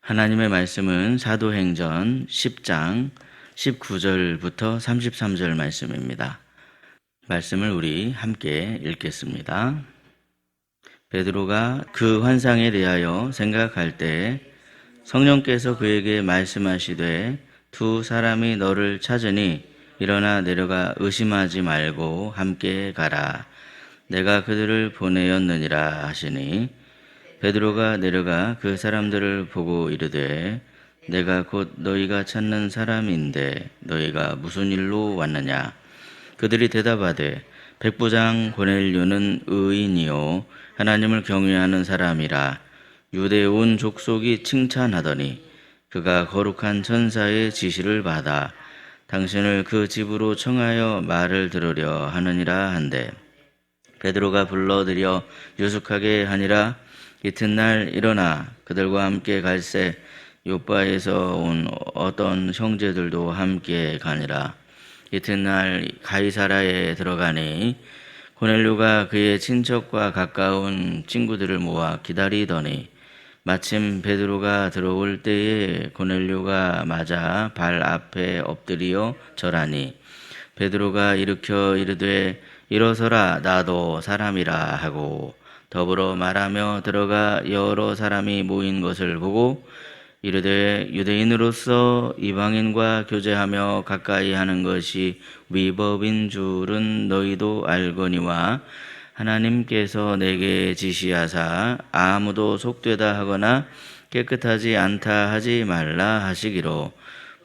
하나님의 말씀은 사도행전 10장 19절부터 33절 말씀입니다. 말씀을 우리 함께 읽겠습니다. 베드로가 그 환상에 대하여 생각할 때 성령께서 그에게 말씀하시되 두 사람이 너를 찾으니 일어나 내려가 의심하지 말고 함께 가라. 내가 그들을 보내었느니라 하시니 베드로가 내려가 그 사람들을 보고 이르되 내가 곧 너희가 찾는 사람인데 너희가 무슨 일로 왔느냐. 그들이 대답하되 백부장 고넬료는 의인이요 하나님을 경외하는 사람이라 유대 온 족속이 칭찬하더니 그가 거룩한 천사의 지시를 받아 당신을 그 집으로 청하여 말을 들으려 하느니라 한데 베드로가 불러들여 유숙하게 하니라. 이튿날 일어나 그들과 함께 갈새 요바에서 온 어떤 형제들도 함께 가니라. 이튿날 가이사라에 들어가니 고넬료가 그의 친척과 가까운 친구들을 모아 기다리더니 마침 베드로가 들어올 때에 고넬료가 맞아 발 앞에 엎드리어 절하니 베드로가 일으켜 이르되 일어서라 나도 사람이라 하고 더불어 말하며 들어가 여러 사람이 모인 것을 보고 이르되 유대인으로서 이방인과 교제하며 가까이 하는 것이 위법인 줄은 너희도 알거니와 하나님께서 내게 지시하사 아무도 속되다 하거나 깨끗하지 않다 하지 말라 하시기로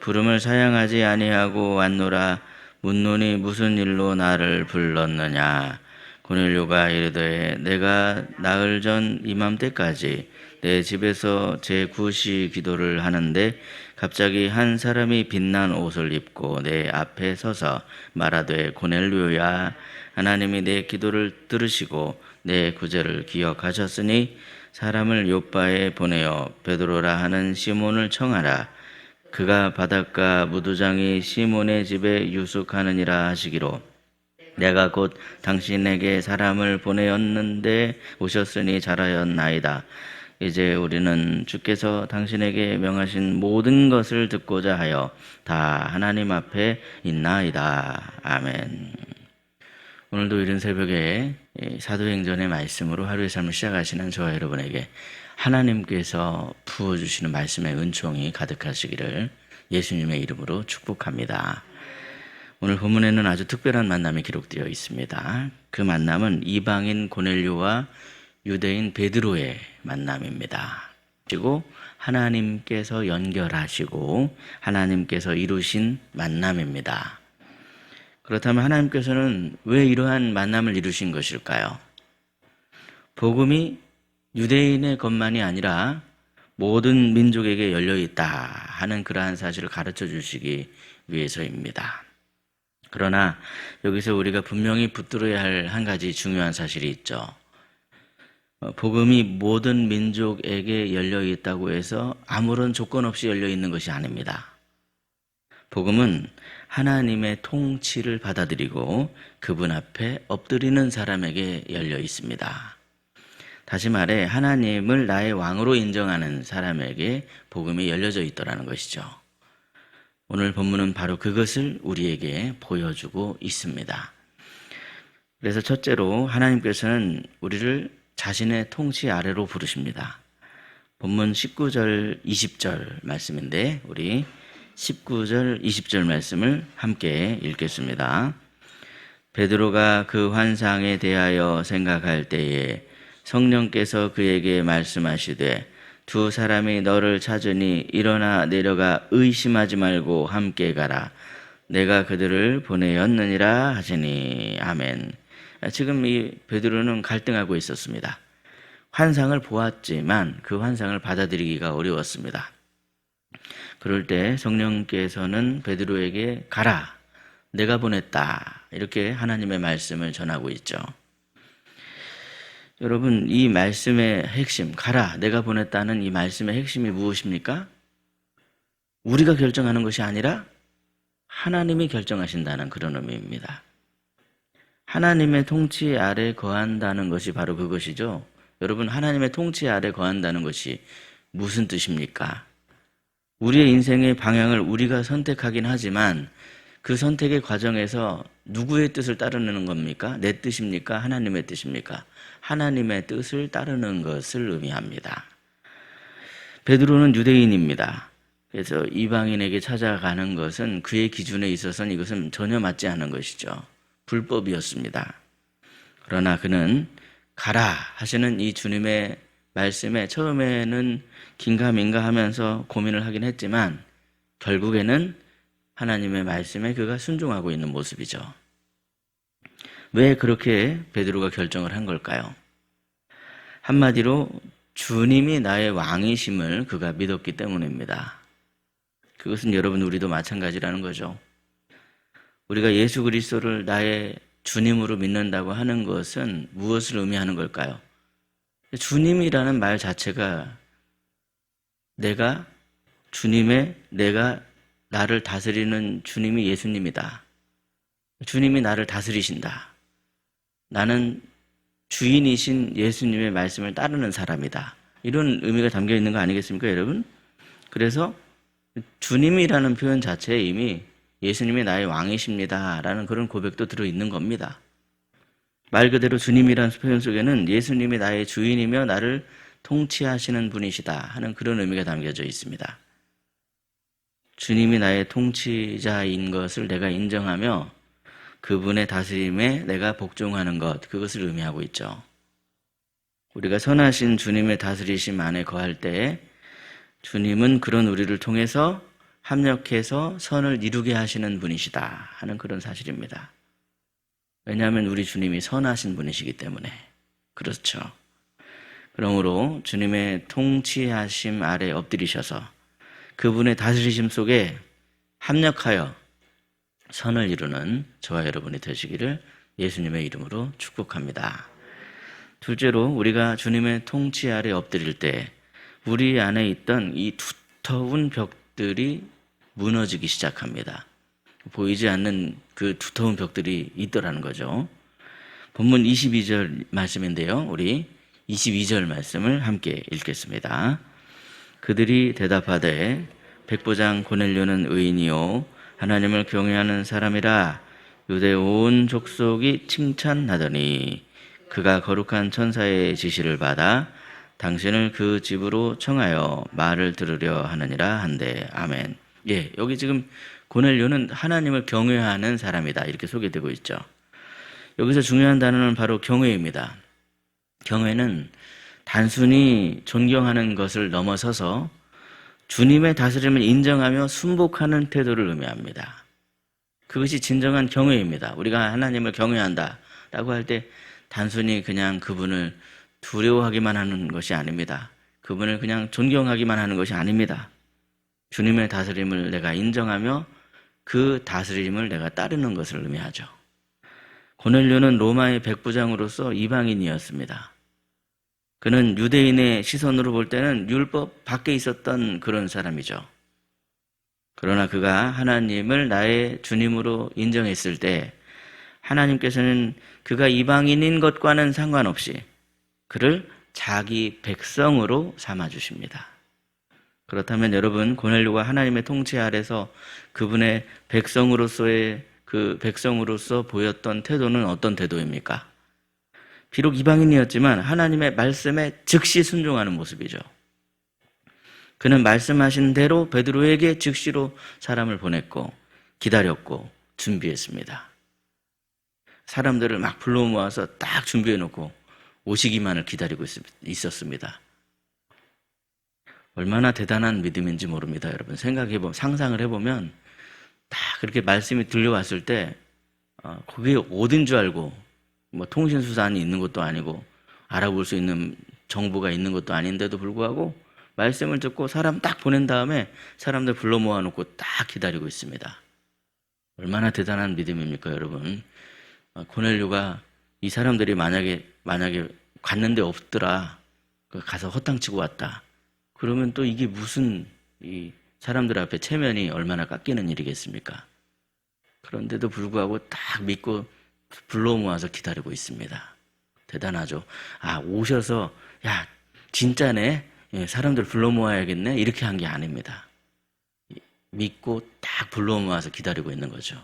부름을 사양하지 아니하고 왔노라. 묻노니 무슨 일로 나를 불렀느냐. 고넬료가 이르되 내가 나흘 전 이맘때까지 내 집에서 제9시 기도를 하는데 갑자기 한 사람이 빛난 옷을 입고 내 앞에 서서 말하되 고넬료야 하나님이 내 기도를 들으시고 내 구제를 기억하셨으니 사람을 요바에 보내어 베드로라 하는 시몬을 청하라. 그가 바닷가 무두장이 시몬의 집에 유숙하느니라 하시기로 내가 곧 당신에게 사람을 보내었는데 오셨으니 잘하였나이다. 이제 우리는 주께서 당신에게 명하신 모든 것을 듣고자 하여 다 하나님 앞에 있나이다. 아멘. 오늘도 이른 새벽에 사도행전의 말씀으로 하루의 삶을 시작하시는 저와 여러분에게 하나님께서 부어주시는 말씀의 은총이 가득하시기를 예수님의 이름으로 축복합니다. 오늘 본문에는 아주 특별한 만남이 기록되어 있습니다. 그 만남은 이방인 고넬료와 유대인 베드로의 만남입니다. 그리고 하나님께서 연결하시고 하나님께서 이루신 만남입니다. 그렇다면 하나님께서는 왜 이러한 만남을 이루신 것일까요? 복음이 유대인의 것만이 아니라 모든 민족에게 열려있다 하는 그러한 사실을 가르쳐 주시기 위해서입니다. 그러나 여기서 우리가 분명히 붙들어야 할 한 가지 중요한 사실이 있죠. 복음이 모든 민족에게 열려있다고 해서 아무런 조건 없이 열려있는 것이 아닙니다. 복음은 하나님의 통치를 받아들이고 그분 앞에 엎드리는 사람에게 열려 있습니다. 다시 말해 하나님을 나의 왕으로 인정하는 사람에게 복음이 열려져 있더라는 것이죠. 오늘 본문은 바로 그것을 우리에게 보여주고 있습니다. 그래서 첫째로 하나님께서는 우리를 자신의 통치 아래로 부르십니다. 본문 19절 20절 말씀인데 우리 19절 20절 말씀을 함께 읽겠습니다. 베드로가 그 환상에 대하여 생각할 때에 성령께서 그에게 말씀하시되 두 사람이 너를 찾으니 일어나 내려가 의심하지 말고 함께 가라. 내가 그들을 보내었느니라 하시니. 아멘. 지금 이 베드로는 갈등하고 있었습니다. 환상을 보았지만 그 환상을 받아들이기가 어려웠습니다. 그럴 때 성령께서는 베드로에게 가라, 내가 보냈다, 이렇게 하나님의 말씀을 전하고 있죠. 여러분, 이 말씀의 핵심, 가라, 내가 보냈다는 이 말씀의 핵심이 무엇입니까? 우리가 결정하는 것이 아니라 하나님이 결정하신다는 그런 의미입니다. 하나님의 통치 아래 거한다는 것이 바로 그것이죠. 여러분, 하나님의 통치 아래 거한다는 것이 무슨 뜻입니까? 우리의 인생의 방향을 우리가 선택하긴 하지만 그 선택의 과정에서 누구의 뜻을 따르는 겁니까? 내 뜻입니까? 하나님의 뜻입니까? 하나님의 뜻을 따르는 것을 의미합니다. 베드로는 유대인입니다. 그래서 이방인에게 찾아가는 것은 그의 기준에 있어서는 이것은 전혀 맞지 않은 것이죠. 불법이었습니다. 그러나 그는 가라 하시는 이 주님의 말씀에 처음에는 긴가민가 하면서 고민을 하긴 했지만 결국에는 하나님의 말씀에 그가 순종하고 있는 모습이죠. 왜 그렇게 베드로가 결정을 한 걸까요? 한마디로 주님이 나의 왕이심을 그가 믿었기 때문입니다. 그것은 여러분 우리도 마찬가지라는 거죠. 우리가 예수 그리스도를 나의 주님으로 믿는다고 하는 것은 무엇을 의미하는 걸까요? 주님이라는 말 자체가 내가 나를 다스리는 주님이 예수님이다. 주님이 나를 다스리신다. 나는 주인이신 예수님의 말씀을 따르는 사람이다. 이런 의미가 담겨 있는 거 아니겠습니까, 여러분? 그래서 주님이라는 표현 자체에 이미 예수님이 나의 왕이십니다 라는 그런 고백도 들어있는 겁니다. 말 그대로 주님이라는 표현 속에는 예수님이 나의 주인이며 나를 통치하시는 분이시다 하는 그런 의미가 담겨져 있습니다. 주님이 나의 통치자인 것을 내가 인정하며 그분의 다스림에 내가 복종하는 것, 그것을 의미하고 있죠. 우리가 선하신 주님의 다스리심 안에 거할 때에 주님은 그런 우리를 통해서 합력해서 선을 이루게 하시는 분이시다 하는 그런 사실입니다. 왜냐하면 우리 주님이 선하신 분이시기 때문에 그렇죠. 그러므로 주님의 통치하심 아래 엎드리셔서 그분의 다스리심 속에 합력하여 선을 이루는 저와 여러분이 되시기를 예수님의 이름으로 축복합니다. 둘째로 우리가 주님의 통치 아래 엎드릴 때 우리 안에 있던 이 두터운 벽들이 무너지기 시작합니다. 보이지 않는 그 두터운 벽들이 있더라는 거죠. 본문 22절 말씀인데요. 우리 22절 말씀을 함께 읽겠습니다. 그들이 대답하되 백부장 고넬료는 의인이요 하나님을 경외하는 사람이라 유대 온 족속이 칭찬하더니 그가 거룩한 천사의 지시를 받아 당신을 그 집으로 청하여 말을 들으려 하느니라 한대. 아멘. 예, 여기 지금 고넬료는 하나님을 경외하는 사람이다 이렇게 소개되고 있죠. 여기서 중요한 단어는 바로 경외입니다. 경외는 단순히 존경하는 것을 넘어서서 주님의 다스림을 인정하며 순복하는 태도를 의미합니다. 그것이 진정한 경외입니다. 우리가 하나님을 경외한다라고 할 때 단순히 그냥 그분을 두려워하기만 하는 것이 아닙니다. 그분을 그냥 존경하기만 하는 것이 아닙니다. 주님의 다스림을 내가 인정하며 그 다스림을 내가 따르는 것을 의미하죠. 고넬료는 로마의 백부장으로서 이방인이었습니다. 그는 유대인의 시선으로 볼 때는 율법 밖에 있었던 그런 사람이죠. 그러나 그가 하나님을 나의 주님으로 인정했을 때 하나님께서는 그가 이방인인 것과는 상관없이 그를 자기 백성으로 삼아주십니다. 그렇다면 여러분, 고넬료가 하나님의 통치 아래서 그분의 백성으로서 보였던 태도는 어떤 태도입니까? 비록 이방인이었지만 하나님의 말씀에 즉시 순종하는 모습이죠. 그는 말씀하신 대로 베드로에게 즉시로 사람을 보냈고 기다렸고 준비했습니다. 사람들을 막 불러 모아서 딱 준비해놓고 오시기만을 기다리고 있었습니다. 얼마나 대단한 믿음인지 모릅니다, 여러분. 상상을 해보면 다 그렇게 말씀이 들려왔을 때 그게 어딘 줄 알고 뭐 통신수단이 있는 것도 아니고 알아볼 수 있는 정보가 있는 것도 아닌데도 불구하고 말씀을 듣고 사람 딱 보낸 다음에 사람들 불러 모아놓고 딱 기다리고 있습니다. 얼마나 대단한 믿음입니까, 여러분? 고넬료가 이 사람들이 만약에 갔는데 없더라, 가서 허탕치고 왔다, 그러면 또 이게 무슨 이 사람들 앞에 체면이 얼마나 깎이는 일이겠습니까? 그런데도 불구하고 딱 믿고 불러 모아서 기다리고 있습니다. 대단하죠. 오셔서 야 진짜네, 사람들 불러 모아야겠네, 이렇게 한 게 아닙니다. 믿고 딱 불러 모아서 기다리고 있는 거죠.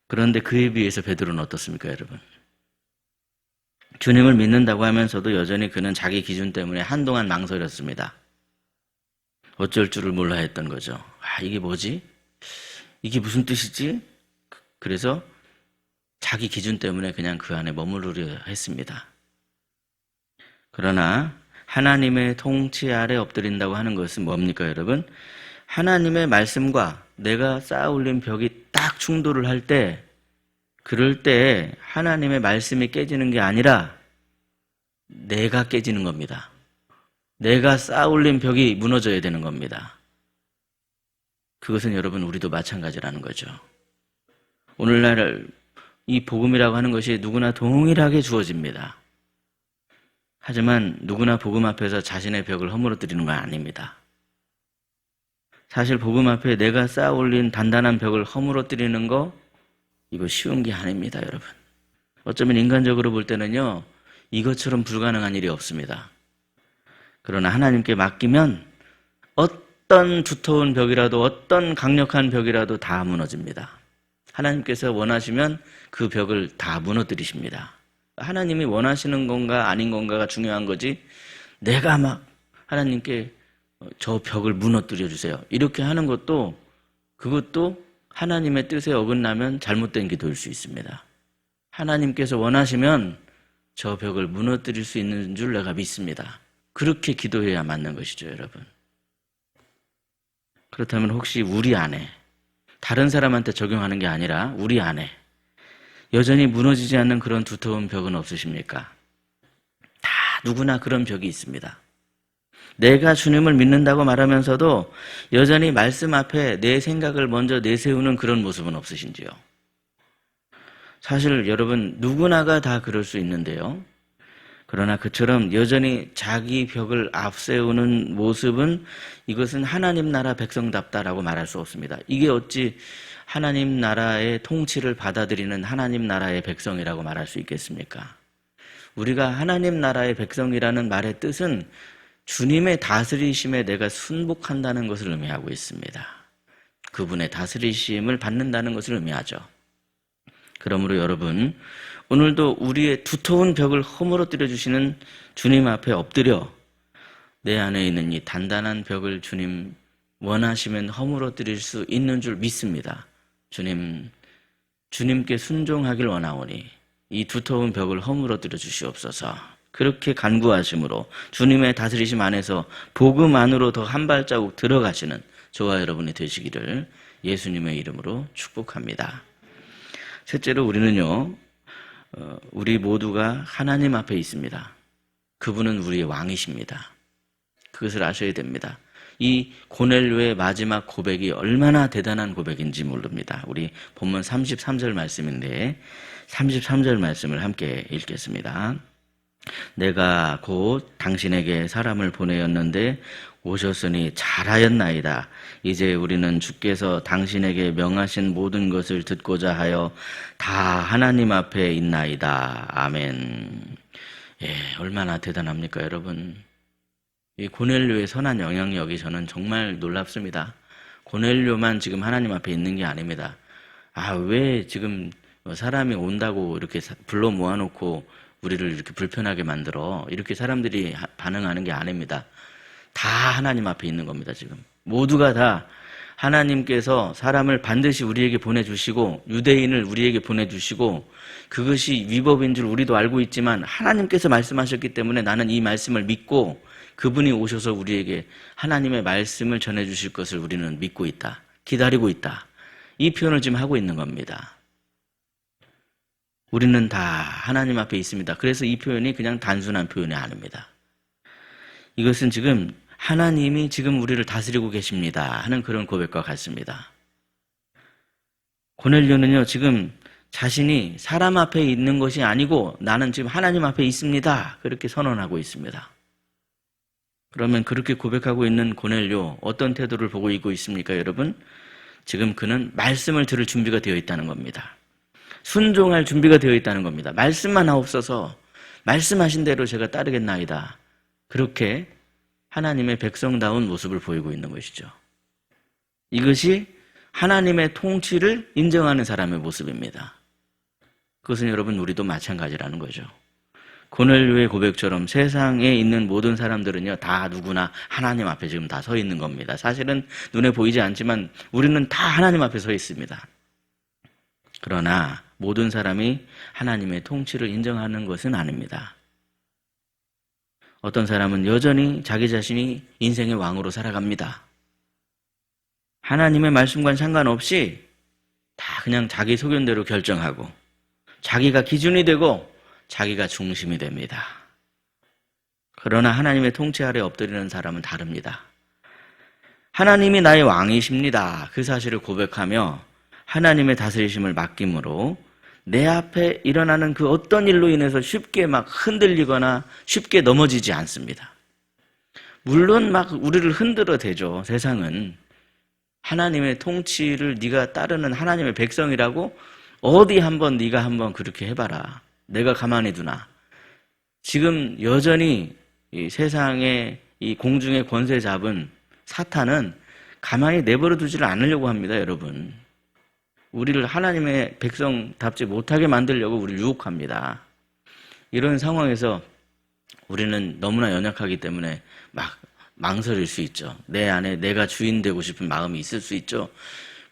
그런데 그에 비해서 베드로는 어떻습니까, 여러분? 주님을 믿는다고 하면서도 여전히 그는 자기 기준 때문에 한동안 망설였습니다. 어쩔 줄을 몰라 했던 거죠. 이게 뭐지? 이게 무슨 뜻이지? 그래서 자기 기준 때문에 그냥 그 안에 머무르려 했습니다. 그러나 하나님의 통치 아래 엎드린다고 하는 것은 뭡니까, 여러분? 하나님의 말씀과 내가 쌓아 올린 벽이 딱 충돌을 할 때, 그럴 때 하나님의 말씀이 깨지는 게 아니라 내가 깨지는 겁니다. 내가 쌓아 올린 벽이 무너져야 되는 겁니다. 그것은 여러분 우리도 마찬가지라는 거죠. 오늘날 이 복음이라고 하는 것이 누구나 동일하게 주어집니다. 하지만 누구나 복음 앞에서 자신의 벽을 허물어뜨리는 건 아닙니다. 사실 복음 앞에 내가 쌓아 올린 단단한 벽을 허물어뜨리는 거, 이거 쉬운 게 아닙니다, 여러분. 어쩌면 인간적으로 볼 때는요, 이것처럼 불가능한 일이 없습니다. 그러나 하나님께 맡기면 어떤 두터운 벽이라도, 어떤 강력한 벽이라도 다 무너집니다. 하나님께서 원하시면 그 벽을 다 무너뜨리십니다. 하나님이 원하시는 건가 아닌 건가가 중요한 거지, 내가 막 하나님께 저 벽을 무너뜨려 주세요, 이렇게 하는 것도, 그것도 하나님의 뜻에 어긋나면 잘못된 기도일 수 있습니다. 하나님께서 원하시면 저 벽을 무너뜨릴 수 있는 줄 내가 믿습니다. 그렇게 기도해야 맞는 것이죠, 여러분. 그렇다면 혹시 우리 안에, 다른 사람한테 적용하는 게 아니라 우리 안에 여전히 무너지지 않는 그런 두터운 벽은 없으십니까? 다 누구나 그런 벽이 있습니다. 내가 주님을 믿는다고 말하면서도 여전히 말씀 앞에 내 생각을 먼저 내세우는 그런 모습은 없으신지요? 사실 여러분 누구나가 다 그럴 수 있는데요. 그러나 그처럼 여전히 자기 벽을 앞세우는 모습은, 이것은 하나님 나라 백성답다라고 말할 수 없습니다. 이게 어찌 하나님 나라의 통치를 받아들이는 하나님 나라의 백성이라고 말할 수 있겠습니까? 우리가 하나님 나라의 백성이라는 말의 뜻은 주님의 다스리심에 내가 순복한다는 것을 의미하고 있습니다. 그분의 다스리심을 받는다는 것을 의미하죠. 그러므로 여러분, 오늘도 우리의 두터운 벽을 허물어뜨려 주시는 주님 앞에 엎드려 내 안에 있는 이 단단한 벽을 주님 원하시면 허물어뜨릴 수 있는 줄 믿습니다. 주님께 순종하길 원하오니 이 두터운 벽을 허물어뜨려 주시옵소서. 그렇게 간구하심으로 주님의 다스리심 안에서 복음 안으로 더 한 발자국 들어가시는 저와 여러분이 되시기를 예수님의 이름으로 축복합니다. 셋째로 우리는요, 우리 모두가 하나님 앞에 있습니다. 그분은 우리의 왕이십니다. 그것을 아셔야 됩니다. 이 고넬료의 마지막 고백이 얼마나 대단한 고백인지 모릅니다. 우리 본문 33절 말씀인데 33절 말씀을 함께 읽겠습니다. 내가 곧 당신에게 사람을 보내었는데 오셨으니 잘하였나이다. 이제 우리는 주께서 당신에게 명하신 모든 것을 듣고자 하여 다 하나님 앞에 있나이다. 아멘. 얼마나 대단합니까, 여러분? 이 고넬료의 선한 영향력이 저는 정말 놀랍습니다. 고넬료만 지금 하나님 앞에 있는 게 아닙니다. 왜 지금 사람이 온다고 이렇게 불러 모아놓고 우리를 이렇게 불편하게 만들어, 이렇게 사람들이 반응하는 게 아닙니다. 다 하나님 앞에 있는 겁니다. 지금 모두가 다 하나님께서 사람을 반드시 우리에게 보내주시고, 유대인을 우리에게 보내주시고, 그것이 위법인 줄 우리도 알고 있지만 하나님께서 말씀하셨기 때문에 나는 이 말씀을 믿고 그분이 오셔서 우리에게 하나님의 말씀을 전해주실 것을 우리는 믿고 있다, 기다리고 있다, 이 표현을 지금 하고 있는 겁니다. 우리는 다 하나님 앞에 있습니다. 그래서 이 표현이 그냥 단순한 표현이 아닙니다. 이것은 지금 하나님이 지금 우리를 다스리고 계십니다 하는 그런 고백과 같습니다. 고넬료는요, 지금 자신이 사람 앞에 있는 것이 아니고 나는 지금 하나님 앞에 있습니다, 그렇게 선언하고 있습니다. 그러면 그렇게 고백하고 있는 고넬료, 어떤 태도를 보고 있습니까, 여러분? 지금 그는 말씀을 들을 준비가 되어 있다는 겁니다. 순종할 준비가 되어 있다는 겁니다. 말씀만 하옵소서, 말씀하신 대로 제가 따르겠나이다, 그렇게 하나님의 백성다운 모습을 보이고 있는 것이죠. 이것이 하나님의 통치를 인정하는 사람의 모습입니다. 그것은 여러분 우리도 마찬가지라는 거죠. 고넬료의 고백처럼 세상에 있는 모든 사람들은요, 다 누구나 하나님 앞에 지금 다 서 있는 겁니다. 사실은 눈에 보이지 않지만 우리는 다 하나님 앞에 서 있습니다. 그러나 모든 사람이 하나님의 통치를 인정하는 것은 아닙니다. 어떤 사람은 여전히 자기 자신이 인생의 왕으로 살아갑니다. 하나님의 말씀과는 상관없이 다 그냥 자기 소견대로 결정하고 자기가 기준이 되고 자기가 중심이 됩니다. 그러나 하나님의 통치 아래 엎드리는 사람은 다릅니다. 하나님이 나의 왕이십니다. 그 사실을 고백하며 하나님의 다스리심을 맡김으로 내 앞에 일어나는 그 어떤 일로 인해서 쉽게 막 흔들리거나 쉽게 넘어지지 않습니다. 물론 막 우리를 흔들어 대죠. 세상은 하나님의 통치를 네가 따르는 하나님의 백성이라고 어디 한번 네가 한번 그렇게 해봐라. 내가 가만히 두나. 지금 여전히 이 세상에 이 공중의 권세 잡은 사탄은 가만히 내버려 두지를 않으려고 합니다, 여러분. 우리를 하나님의 백성답지 못하게 만들려고 우리를 유혹합니다. 이런 상황에서 우리는 너무나 연약하기 때문에 막 망설일 수 있죠. 내 안에 내가 주인 되고 싶은 마음이 있을 수 있죠.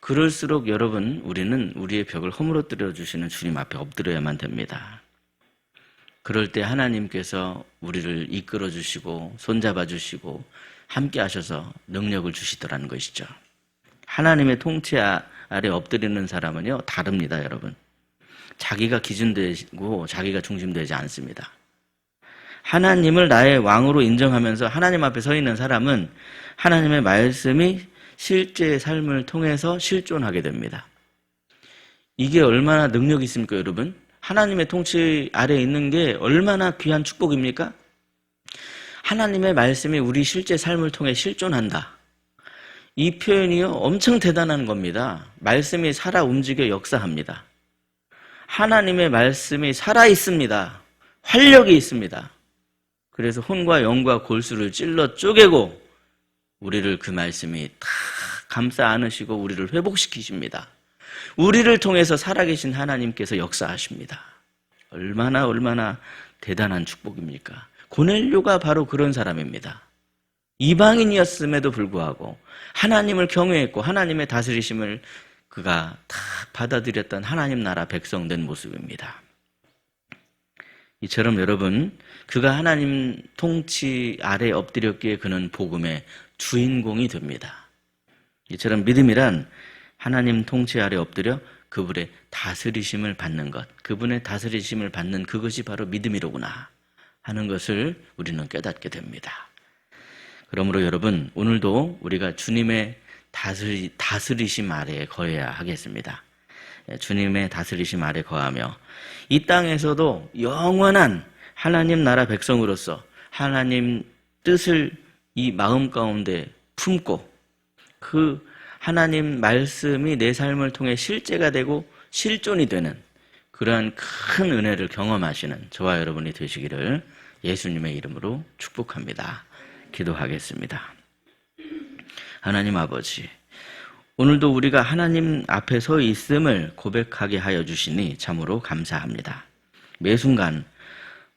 그럴수록 여러분, 우리는 우리의 벽을 허물어뜨려 주시는 주님 앞에 엎드려야만 됩니다. 그럴 때 하나님께서 우리를 이끌어 주시고 손잡아 주시고 함께 하셔서 능력을 주시더라는 것이죠. 하나님의 통치 아래 엎드리는 사람은요, 다릅니다, 여러분. 자기가 기준되고 자기가 중심되지 않습니다. 하나님을 나의 왕으로 인정하면서 하나님 앞에 서 있는 사람은 하나님의 말씀이 실제 삶을 통해서 실존하게 됩니다. 이게 얼마나 능력이 있습니까, 여러분? 하나님의 통치 아래에 있는 게 얼마나 귀한 축복입니까? 하나님의 말씀이 우리 실제 삶을 통해 실존한다. 이 표현이요, 엄청 대단한 겁니다. 말씀이 살아 움직여 역사합니다. 하나님의 말씀이 살아 있습니다. 활력이 있습니다. 그래서 혼과 영과 골수를 찔러 쪼개고 우리를 그 말씀이 다 감싸 안으시고 우리를 회복시키십니다. 우리를 통해서 살아계신 하나님께서 역사하십니다. 얼마나 대단한 축복입니까? 고넬료가 바로 그런 사람입니다. 이방인이었음에도 불구하고 하나님을 경외했고 하나님의 다스리심을 그가 다 받아들였던 하나님 나라 백성 된 모습입니다. 이처럼 여러분, 그가 하나님 통치 아래 엎드렸기에 그는 복음의 주인공이 됩니다. 이처럼 믿음이란 하나님 통치 아래 엎드려 그분의 다스리심을 받는 것, 그분의 다스리심을 받는 그것이 바로 믿음이로구나 하는 것을 우리는 깨닫게 됩니다. 그러므로 여러분, 오늘도 우리가 주님의 다스리심 아래에 거해야 하겠습니다. 주님의 다스리심 아래 거하며 이 땅에서도 영원한 하나님 나라 백성으로서 하나님 뜻을 이 마음 가운데 품고 그 하나님 말씀이 내 삶을 통해 실제가 되고 실존이 되는 그러한 큰 은혜를 경험하시는 저와 여러분이 되시기를 예수님의 이름으로 축복합니다. 기도하겠습니다. 하나님 아버지, 오늘도 우리가 하나님 앞에 서 있음을 고백하게 하여 주시니 참으로 감사합니다. 매 순간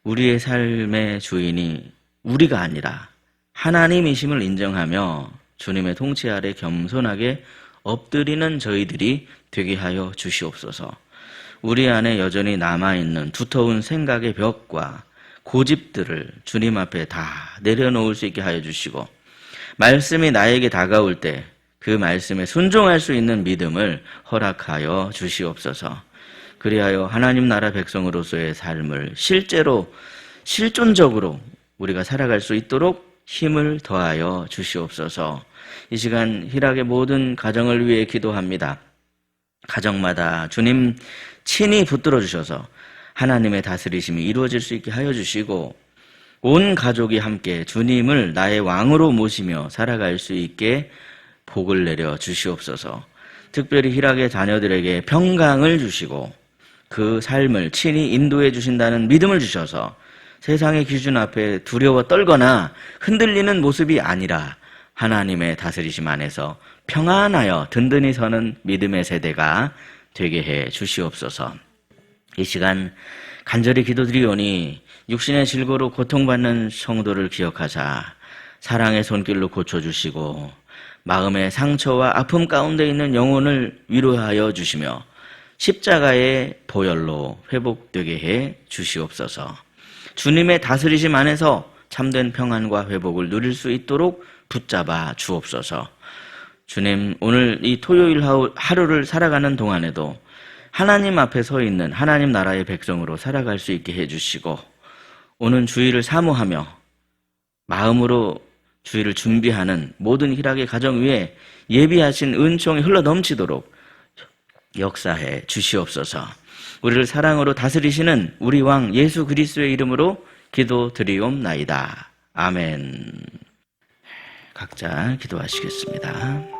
우리의 삶의 주인이 우리가 아니라 하나님이심을 인정하며 주님의 통치 아래 겸손하게 엎드리는 저희들이 되게 하여 주시옵소서. 우리 안에 여전히 남아있는 두터운 생각의 벽과 고집들을 주님 앞에 다 내려놓을 수 있게 하여 주시고, 말씀이 나에게 다가올 때 그 말씀에 순종할 수 있는 믿음을 허락하여 주시옵소서. 그리하여 하나님 나라 백성으로서의 삶을 실제로 실존적으로 우리가 살아갈 수 있도록 힘을 더하여 주시옵소서. 이 시간 희락의 모든 가정을 위해 기도합니다. 가정마다 주님 친히 붙들어 주셔서 하나님의 다스리심이 이루어질 수 있게 하여 주시고, 온 가족이 함께 주님을 나의 왕으로 모시며 살아갈 수 있게 복을 내려 주시옵소서. 특별히 희락의 자녀들에게 평강을 주시고 그 삶을 친히 인도해 주신다는 믿음을 주셔서 세상의 기준 앞에 두려워 떨거나 흔들리는 모습이 아니라 하나님의 다스리심 안에서 평안하여 든든히 서는 믿음의 세대가 되게 해 주시옵소서. 이 시간 간절히 기도드리오니 육신의 질고로 고통받는 성도를 기억하사 사랑의 손길로 고쳐주시고 마음의 상처와 아픔 가운데 있는 영혼을 위로하여 주시며 십자가의 보혈로 회복되게 해 주시옵소서. 주님의 다스리심 안에서 참된 평안과 회복을 누릴 수 있도록 붙잡아 주옵소서. 주님, 오늘 이 토요일 하루를 살아가는 동안에도 하나님 앞에 서 있는 하나님 나라의 백성으로 살아갈 수 있게 해주시고 오는 주일을 사모하며 마음으로 주일을 준비하는 모든 희락의 가정 위에 예비하신 은총이 흘러 넘치도록 역사해 주시옵소서. 우리를 사랑으로 다스리시는 우리 왕 예수 그리스도의 이름으로 기도드리옵나이다. 아멘. 각자 기도하시겠습니다.